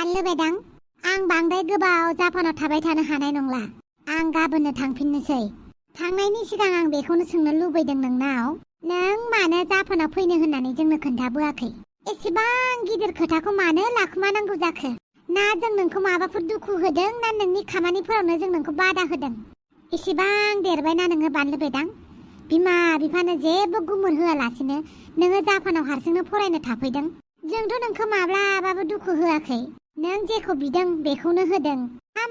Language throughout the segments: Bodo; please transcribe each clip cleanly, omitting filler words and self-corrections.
बानलु बेदां आं बांद्राय गोबाव जापानाव थाबाय थानो हानाय नंला। आं गाबोननो थांफिननोसै। थांनायनि सिगां आं बेखौनो सोंनो लुबैदों नोंनाव, नों मानो जापानाव फैनो होननानै जोंनो खोन्थाबोआखै? एसेबां गिदिर खोथाखौ मानो लाखुमानांगौ जाखो? ना जों नोंखौ माबाफोर दुखु होदों ना नोंनि खामानिफोरावनो जों नोंखौ बादा होदों? एसेबां देरबायना नोङो बानलु बेदां, बिमा बिफानो जेबो गुमुर होआलासिनो नोङो जापानाव हारसिंनो फरायनो थाफैदों। जोंथ' नोंखौ माब्लाबाबो दुखु होआखै। नों जेखौ बिदों बेखौनो होदों।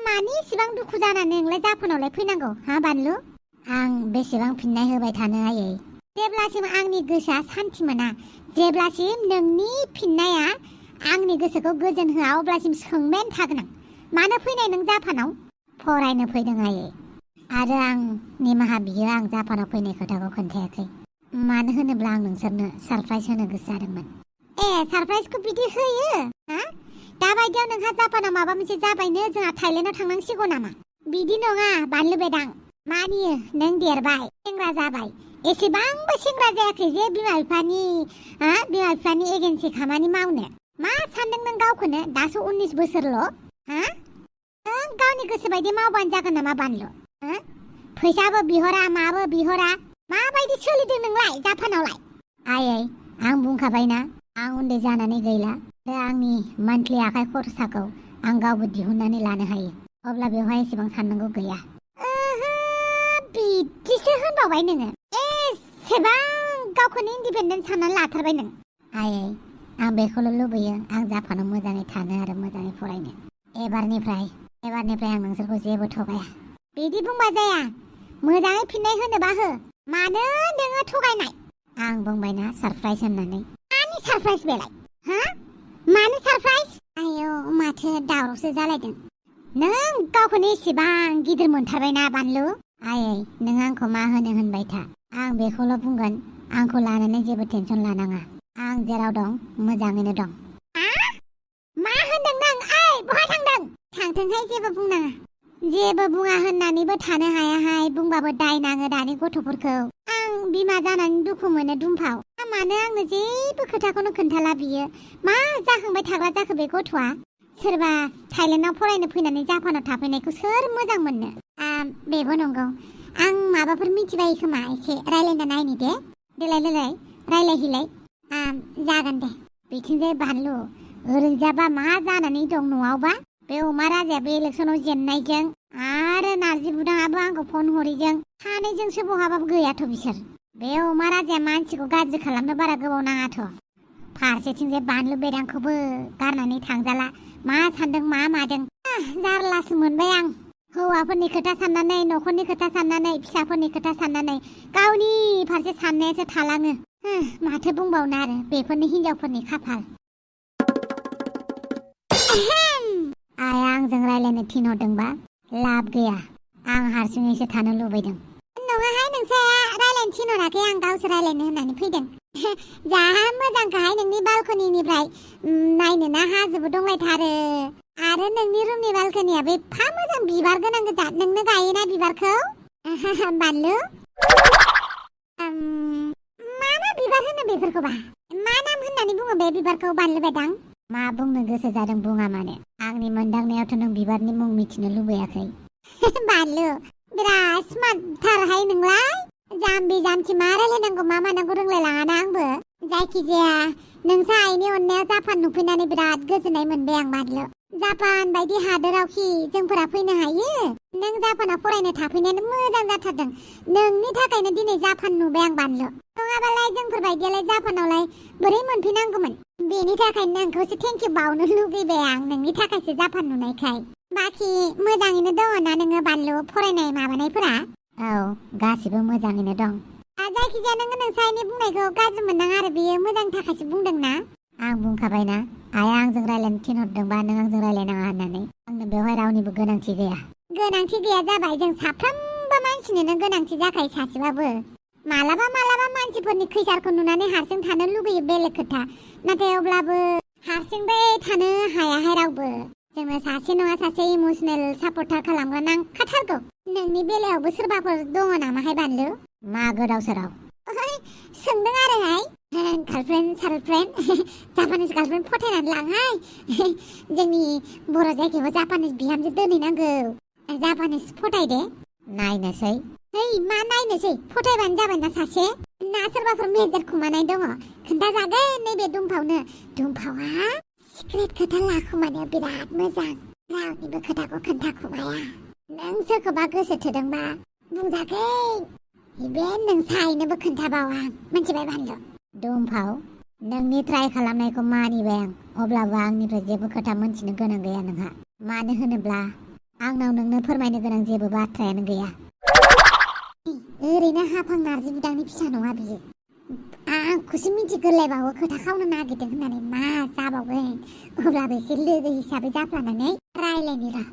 मानि इसेबां दुखु जानानै नोंलाय जापानावलाय फैनांगौ हा बानलु? आं बेसेबां फिननाय होबाय थानो आयै? जेब्लासिम आंनि गोसोआ सान्थि मोना, जेब्लासिम नोंनि फिननाया आंनि गोसोखौ गोजोन होआ, अब्लासिम सोंबायानो थागोन आं। मानो फैनाय नों जापानाव? फरायनो फैदों आयै। आरो आं निमाहा बियो, आं जापानाव फैनाय खोथाखौ खोन्थायाखै। मानो होनोब्ला आं नोंसोरनो सारप्राइज होनो गोसो जादोंमोन। सारप्राइजखौ बिदि होयो? दाबायदियाव नोंहा जापानाव माबा मोनसे जाबायनो जोंहा थाइलेन्डआव थांनांसिगौ नामा? बिदि नङा बानलु बेदां, मानियो नों देरबाय, सेंग्रा जाबाय। एसेबांबो सेंग्रा जायाखै जे बिमा बिफानि एगेन्सि खामानि मावनो। मा सानदों नों गावखौनो? दासो 19 बोसोरल'। नों गावनि गोसो बायदि मावबानो जागोन नामा बानलु? फैसाबो बिहरा, माबो बिहरा। माबायदि सोलिदों नोंलाय जापानावलाय? आयै, आं बुंखाबायना, आं उन्दै जानानै गैला। आंनि मान्थलि आखाइ खरसाखौ आं गावबो दिहुननानै लानो हायो। अब्ला बेवहाय एसेबां साननांगौ गैया। बिदिसो होनबावबाय नोङो? एसेबां गावखौनो इन्डिपेन्डेन्ट साननानै लाथारबाय नों? आयै, आं बेखौल' लुबैयो, आं जापानाव मोजाङै थानो आरो मोजाङै फरायनो। एबारनिफ्राय आं नोंसोरखौ जेबो थगाया। बिदि बुंबा जाया। मोजाङै फिननाय होनोबा हो। मानो नोङो थगायनाय? आं बुंबायना सारप्राइज होननानै। मानि सारप्राइज बेलाय? मानो सारप्राइज? आयौ, माथो दावरावसो जालायदों। नों गावखौनो एसेबां गिदिर मोनथारबायना बानलु? आयै, नों आंखौ मा होनो होनबाय था। आं बेखौल' बुंगोन, आंखौ लानानै जेबो टेनसन लानाङा। आं जेराव दं मोजाङैनो दं। मा होनदों नों? बहा थांदों? थांथोंहाय, जेबो बुंनाङा। जेबो बुङा होननानैबो थानो हायाहाय, बुंबाबो दाय नाङो दानि गथ'फोरखौ। आं बिमा जानानै दुखु मोनो दुम्फाव। मानो आंनो जेबो खोथाखौनो खोन्थाला बियो? मा जाखांबाय थाग्रा जाखो बे गथ'आ? सोरबा थाइलेन्डआव फरायनो फैनानै जापानाव थाफैनायखौ सोर मोजां मोननो? बेबो नंगौ। आं माबाफोर मिथिबायो खोमा, एसे रायलायना नायनि दे। देलाय रायलायहैलाय। जागोन दे। बिथिंजाय बानलु, ओरैजाबा मा जानानै दं न'आवबा? बे अमा राजायाबो इलेक्सनाव जेननायजों आरो नारजि बुदाङाबो आंखौ फन हरैजों सानैजोंसो बहाबाबो गैयाथ' बिसोर। बे अमा राजाया मानसिखौ गाज्रि खालामनो बारा गोबाव नाङाथ'। फारसेथिंजाय बानलु बेदांखौबो गारनानै थांजाला। मा सानदों मा मादों? जारलासो मोनबाय आं। हौवाफोरनि खोथा साननानै, न'खरनि खोथा साननानै, फिसाफोरनि खोथा साननानै गावनि फारसे साननायासो थालाङो। माथो बुंबावनो आरो, बेफोरनि हिनजावफोरनि खाफाल। आइया आंजों रायलायनो थिनहरदोंबा लाब गैया। आं हारसिङैसो थानो लुबैदों। नङाहाय, नोंसाया रायलायनो थिनहराखै, आं गावसो रायलायनो होननानै फैदों। जा मोजांखाहाय नोंनि बालकनिनिफ्राय नायनोना हाजोबो दंलायथारो। आरो नोंनि रुमनि बालकनियाबो एफा मोजां बिबार गोनां गोजा। नोंनो गायोना बिबारखौ? बानलु, मा बिबार होनो बेफोरखौबा? मा नाम होननानै बुङो बे बिबारखौ बानलु बेदां? मा बुंनो गोसो जादों बुङा मानो? आंनि मोनदांनायावथ' नों बिबारनि मुं मिथिनो लुबैयाखै। बानलु, बिराद स्मार्टथारहाय नोंलाय। जाम्बि जाम्बि मा रायलायनांगौ मा मानांगौ रोंलायलाङाना आंबो। जायखिजाया नोंसा आइनि अननायाव जापान नुफैनानै बिराद गोजोननाय मोनबाय आं बानलु। जापान बायदि हादोरावखि जोंफोरा फैनो हायो? नों जापानाव फरायनो थाफैनायानो मोजां जाथारदों। नोंनि थाखायनो दिनै जापान नुबाय आं बानलु। नङाबालाय जोंफोर बायदियालाय जापानावलाय बोरै मोनफैनांगौमोन? बेनि थाखायनो नोंखौसो थेंकिउ बावनो लुगैबाय आं, नोंनि थाखायसो जापान नुनायखाय। बाखि मोजाङैनो दङ ना नोङो बानलु, फरायनाय माबानायफोरा? औ, गासिबो मोजाङैनो दं। जायखिजाया नोङो नोंसानि बुंनायखौ गाज्रि मोननाङा आरो, बेयो मोजांनि थाखायसो बुंदोंना। आं बुंखाबायना, आइया आंजों रायलायनो थिनहरदोंबा नों आंजों रायलायनाङा होननानै। आंनो बेवहाय रावनिबो गोनांथि गैया। गोनांथि गैया जाबाय, जों साफ्रोमबो मानसिनोनो गोनांथि जाखायो सासेबाबो। मालाबा मानसिफोरनि खैसारखौ नुनानै हारसिं थानो लुगैयो, बेलेग खोथा। नाथाय अब्लाबो हारसिंबो थानो हायाहाय रावबो। जोंनो सासे नङा सासे इमोसनेल सापर्टार खालामग्रा नांखाथारगौ। नोंनि बेलायावबो सोरबाफोर दङ नामाहाय बानलु? मा गोदाव सोराव? सोंदों आरोहाय। गार्लफ्रेन्ड सार्लफ्रेन्ड जापानिस गार्लफ्रेन्ड फथायनानै लांहाय जोंनि बर' जायगायाव जापानिस बिहामजो दोनहैनांगौ जापानिस फथायदे नायनोसै मा नायनोसै फथायबानो जाबायना सासे ना सोरबाफोर मेजर खुमानाय दङ खोन्थाजागोन नैबे दुम्फावनो दुम्फावा सिक्रेट खोथा लाखुमानाया बिराद मोजां रावनिबो खोथाखौ खोन्थाखुमाया नों सोरखौबा गोसो थोदोंबा बुंजागोन इभेन नों साइनोबो खोन्थाबावा मिथिबाय बानलु दुम्फाव नोंनि ट्राइ खालामनायखौ मानिबाय आं अब्लाबो आंनिफ्राय जेबो खोथा मोनथिनो गोनां गैया नोंहा मानो होनोब्ला आंनाव नोंनो फोरमायनो गोनां जेबो बाथ्रायानो गैया ओरैनो हाफां नारजि बुदांनि फिसा नङा बियो आंखौसो मिथिगोरलायबावो खोथा खावनो नागिरदों होननानै मा जाबावगोन अब्लाबो एसे लोगो हिसाबै जाफ्लानानै रायलायनि र'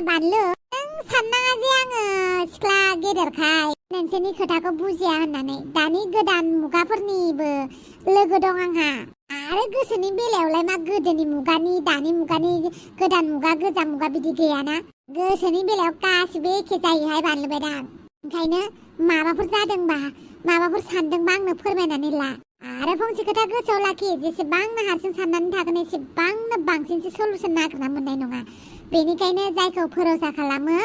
बानलु नों साननाङा जे आङो सिख्ला गेदेरखाय नोंसोरनि खोथाखौ बुजिया होननानै दानि गोदान मुगाफोरनिबो लोगो दं आंहा आरो गोसोनि बेलायावलाय मा गोदोनि मुगानि दानि मुगानि गोदान मुगा गोजाम मुगा बिदि गैयाना गोसोनि बेलायाव गासिबो एखे जायोहाय बानलु बेदां ओंखायनो माबाफोर जादोंबा माबाफोर सानदोंबा आंनो फोरमायनानै ला आरो फंसे खोथा गोसोआव लाखि जेसेबांनो हारसिं साननानै थागोन एसेबांनो बांसिनसो सलुसन नागिरना मोननाय नङा बेनिखायनो जायखौ भरोसा खालामो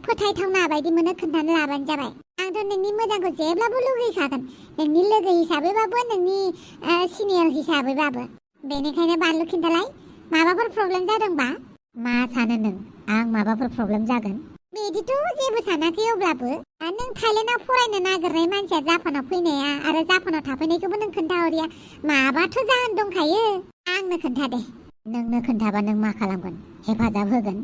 फोथायथावना बायदि मोनो खोन्थानो लाबानो जाबाय आंथ' नोंनि मोजांखौ जेब्लाबो लुगैखागोन नोंनि लोगो हिसाबैबाबो नोंनि सिनियर हिसाबैबाबो बेनिखायनो बानलु खिन्थालाय माबाफोर प्रब्लेम जादोंबा मा सानो नों आं माबाफोर प्रब्लेम जागोन बिदिथ' जेबो सानाखै अब्लाबो नों थाइलेन्डआव फरायनो नागिरनाय मानसिया जापानाव फैनाया आरो जापानाव थाफैनायखौबो नों खोन्थाहरिया माबाथ' जाहोन दंखायो आंनो खोन्था दे नोंनो खोन्थाबा नों मा खालामगोन हेफाजाब होगोन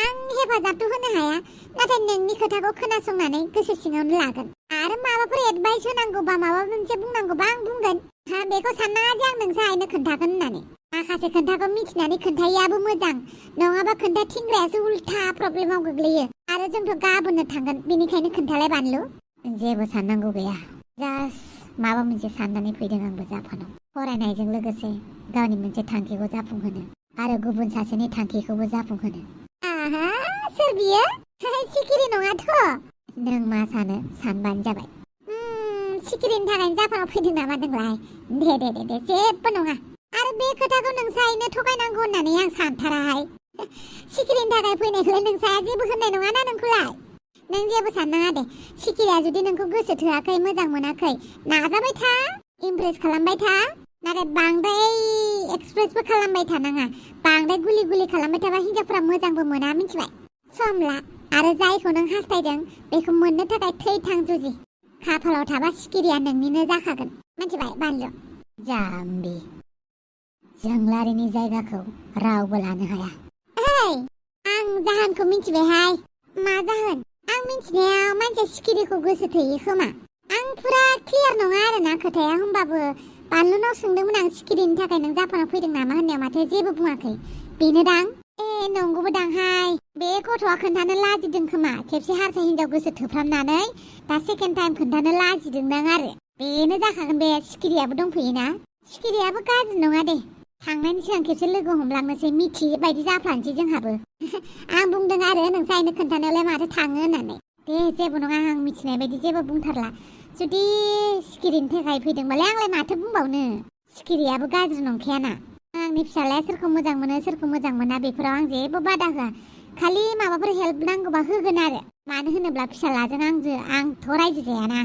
आं हेफाजाबथ' होनो हाया नाथाय नोंनि खोथाखौ खोनासंनानै गोसो सिङावनो लागोन आरो माबाफोर एडभाइस होनांगौबा माबा मोनसे बुंनांगौबा आं बुंगोन बेखौ साननाङा जे आं नोंसा आइनो खोन्थागोन होननानै माखासे खोन्थाखौ मिथिनानै खोन्थायैयाबो मोजां नङाबा खोन्थाथिंग्रायासो उल्था प्रब्लेमाव गोग्लैयो आरो जोंथ' गाबोननो थांगोन बेनिखायनो खोन्थालाय बानलु जेबो साननांगौ गैया जास्ट माबा मोनसे साननानै फैदों आंबो जापानाव फरायनायजों लोगोसे गावनि मोनसे थांखिखौ जाफुंहोनो आरो गुबुन सासेनि थांखिखौबो जाफुंहोनो आहा सोर बियो सिखिरि नङाथ' नों मा सानो सानबानो जाबाय सिखिरिनि थाखायनो जापानाव फैदों नामा नोंलाय दे जेबो नङा आरो बे खोथाखौ नोंसायनो थगायनांगौ होननानै आं सानथाराहाय सिखिरिनि थाखाय फैनायखौलाय नोंसाया जेबो होननाय नङाना नोंखौलाय नों जेबो साननाङा दे सिखिरिया जुदि नोंखौ गोसो थोआखै मोजां मोनाखै नाजाबाय था इमप्रेस खालामबाय था नाथाय बांद्राय एक्सप्रेसबो खालामबाय थानाङा बांद्राय गुलि खालामबाय थाबा हिनजावफोरा मोजांबो मोना मिथिबाय सम ला आरो जायखौ नों हास्थायदों बेखौ मोननो थाखाय थै-थां जुजि खाफालाव थाबा सिखिरिया नोंनिनो जाखागोन मिथिबाय बानलु जाम्बि जोंलारिनि जायगाखौ रावबो लानो हाया आं जाहोनखौ मिथिबायहाय मा जाहोन आं मिथिनायाव मानसिया सिखिरिखौ गोसो थोयो खोमा आं फुरा क्लियार नङा आरोना खोथाया होमबाबो बानलुनाव सोंदोंमोन आं सिखिरिनि थाखाय नों जापानाव फैदों नामा होननायाव माथो जेबो बुङाखै बेनोदां नंगौबो दांहाय बे गथ'आ खोन्थानो लाजिदों खोमा खेबसे हारसा हिनजाव गोसो थोफ्रामनानै दा सेकेन्ड टाइम खोन्थानो लाजिदोंदां आरो बेनो जाखागोन बे सिखिरियाबो दंफैयोना सिखिरियाबो गाज्रि नङा दे थांनायनि सिगां खेबसे लोगो हमलांनोसै मिथियै बायदि जाफ्लानोसै जोंहाबो आं बुंदों आरो नोंसायनो खोन्थानायावलाय माथो थाङो होननानै दे जेबो नङा आं मिथिनाय बायदि जेबो बुंथारला जुदि सिखिरिनि थाखाय फैदोंबालाय आंलाय माथो बुंबावनो सिखिरियाबो गाज्रि नंखायाना आंनि फिसालाया सोरखौ मोजां मोनो सोरखौ मोजां मोना बेफोराव आं जेबो बादा होआ खालि माबाफोर हेल्प नांगौबा होगोन आरो मानो होनोब्ला फिसालाजों आंथ' रायजो जायाना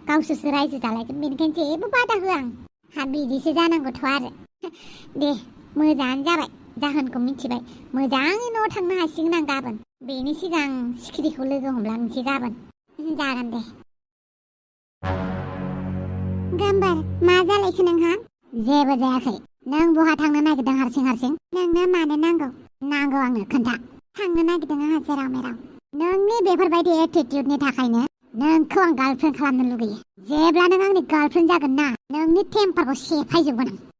गावसोरसो रायजो जालायगोन बेनिखायनो जेबो बादा होआ आं बिदिसो जानांगौथ' आरो दे मोजाङानो जाबाय जाहोनखौ मिथिबाय मोजाङै न'आव थांनो हासिगोन आं गाबोन बेनि सिगां सिखिरिखौ लोगो हमलांनोसै गाबोन जागोन दे गाम्बार मा जालायखो नोंहा जेबो जायाखै नों बहा थांनो नागिरदों हारसिं नोंनो मानो नांगौ आंनो खोन्था थांनो नागिरदों आंहा जेराव मेराव नोंनि बेफोरबायदि एटिटिउडनि थाखायनो नोंखौ आं गार्लफ्रेन्ड खालामनो लुगैयो जेब्ला नों आंनि गार्लफ्रेन्ड जागोन ना नोंनि टेम्पारखौ सेफायजोबगोन आं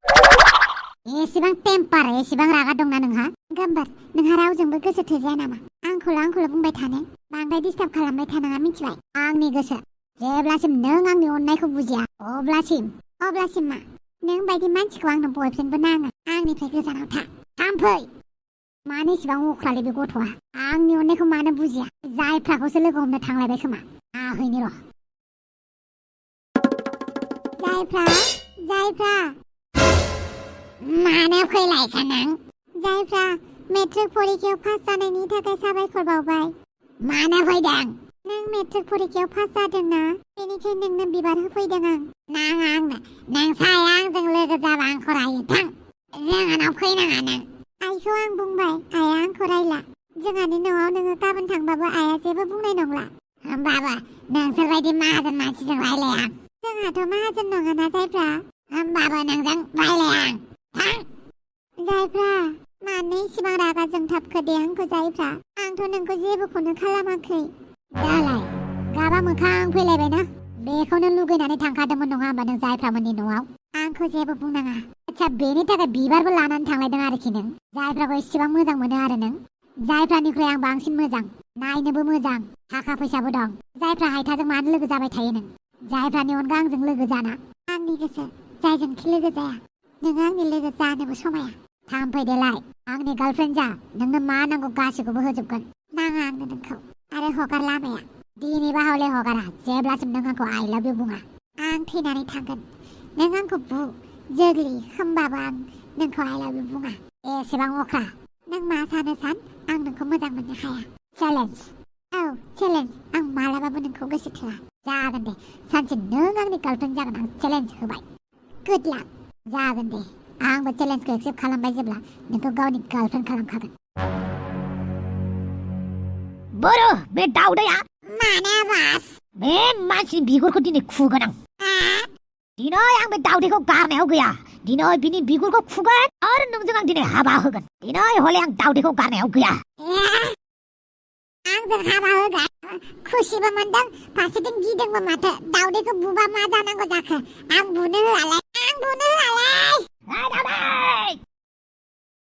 एसेबां टेम्पार एसेबां रागा दंना नोंहा गाम्बार नोंहा रावजोंबो गोसो थोजाया नामा आंखौल' बुंबाय थानो बांद्राय डिस्टार्ब खालामबाय थानाङा मिथिबाय आंनि गोसो जेब्लासिम नों आंनि अननायखौ बुजिया अब्लासिम मा नों बायदि मानसिखौ आंनो बयफ्रेन्डबो नाङा आंनिफ्राय गोजानाव था थांफै मानो इसेबां अख्रालै बे गथ'आ आंनि अननायखौ मानो बुजिया जायफ्राखौसो लोगो हमनो थांलायबाय खोमा आहैनि र' जायफ्रा जायफ्रा मानो फैलायखा नों जायफ्रा मेट्रिक परिखायाव पास जानायनि थाखाय साबायखर बावबाय मानो फैदों नों मेट्रिक परिखायाव पास जादोंना बेनिखायनो नोंनो बिबार होफैदों आं नाङा आंनो नों साया आंजों लोगो जाबा आंखौ रायो थां जोंहानाव फैनाङा नों आइखौ आं बुंबाय आइया आंखौ रायला जोंहानि न'आव नोङो गाबोन थांबाबो आइया जेबो बुंनाय नंला होमबाबो नोंसोरबायदि माहाजोन मानसिजों रायलाया आं जोंहाथ' माहाजोन नङाना जायफ्रा होमबाबो नोंजों रायलाया आं थां जायफ्रा मानो इसिबां रागा जोंथाबखो दे आंखौ जायफ्रा आंथ' नोंखौ जेबोखौनो खालामाखै दालाय गाबा मोखां फैलायबायना बेखौनो लुगैनानै थांखादोंमोन नङा होमबा नों जायफ्रामोननि न'आव आंखौ जेबो बुंनाङा आच्छा बेनि थाखाय बिबारबो लानानै थांलायदों आरोखि नों जायफ्राखौ इसेबां मोजां मोनो आरो नों जायफ्रानिख्रुइ आं बांसिन मोजां नायनोबो मोजां थाखा फैसाबो दं जायफ्रा हायथाजों मानो लोगो जाबाय थायो नों जायफ्रानि अनगा आंजों लोगो जाना आंनि गोसो जायजोंखि लोगो जाया नोङो आंनि लोगो जानोबो समाया थांफैदेलाय आंनि गार्लफ्रेन्ड जा नोंनो मा नांगौ गासैखौबो होजोबगोन नाङा आंनो नोंखौ आरो हगार लामाया दिनैबा हले हगारा जेब्लासिम नों आंखौ आइ लाभ इउ बुङा आं थैनानै थांगोन नों आंखौ बु जोग्लि होमबाबो आं नोंखौ आइ लाभ इउ बुङा एसेबां अख्रा नों मा सानो सान आं नोंखौ मोजां मोननो हाया चेलेन्ज औ चेलेन्ज आं मालाबाबो नोंखौ गोसो थोआ जागोन दे सानसे नों आंनि गार्लफ्रेन्ड जागोन आं चेलेन्ज होबाय गुड लाक जागोन दे आंबो चेलेन्जखौ एक्सेप्ट खालामबाय जेब्ला नोंखौ गावनि गार्लफ्रेन्ड खालामखागोन बोरो बे दाउदैया माने बास बे मानसिनि बिगुरखौ दिनै खुगोन आं दिनै आं बे दाउदैखौ गारनायाव गैया दिनै बिनि बिगुरखौ खुगोन आरो नोंजों आं दिनै हाबा होगोन दिनै हले आं दाउदैखौ गारनायाव गैया आंजों हाबा होगोन खुसिबो मोनदों फारसेथिं गिदोंबो माथो दाउदैखौ बुबा मा जानांगौ जाखो आं बुनो होआलाय दाउदै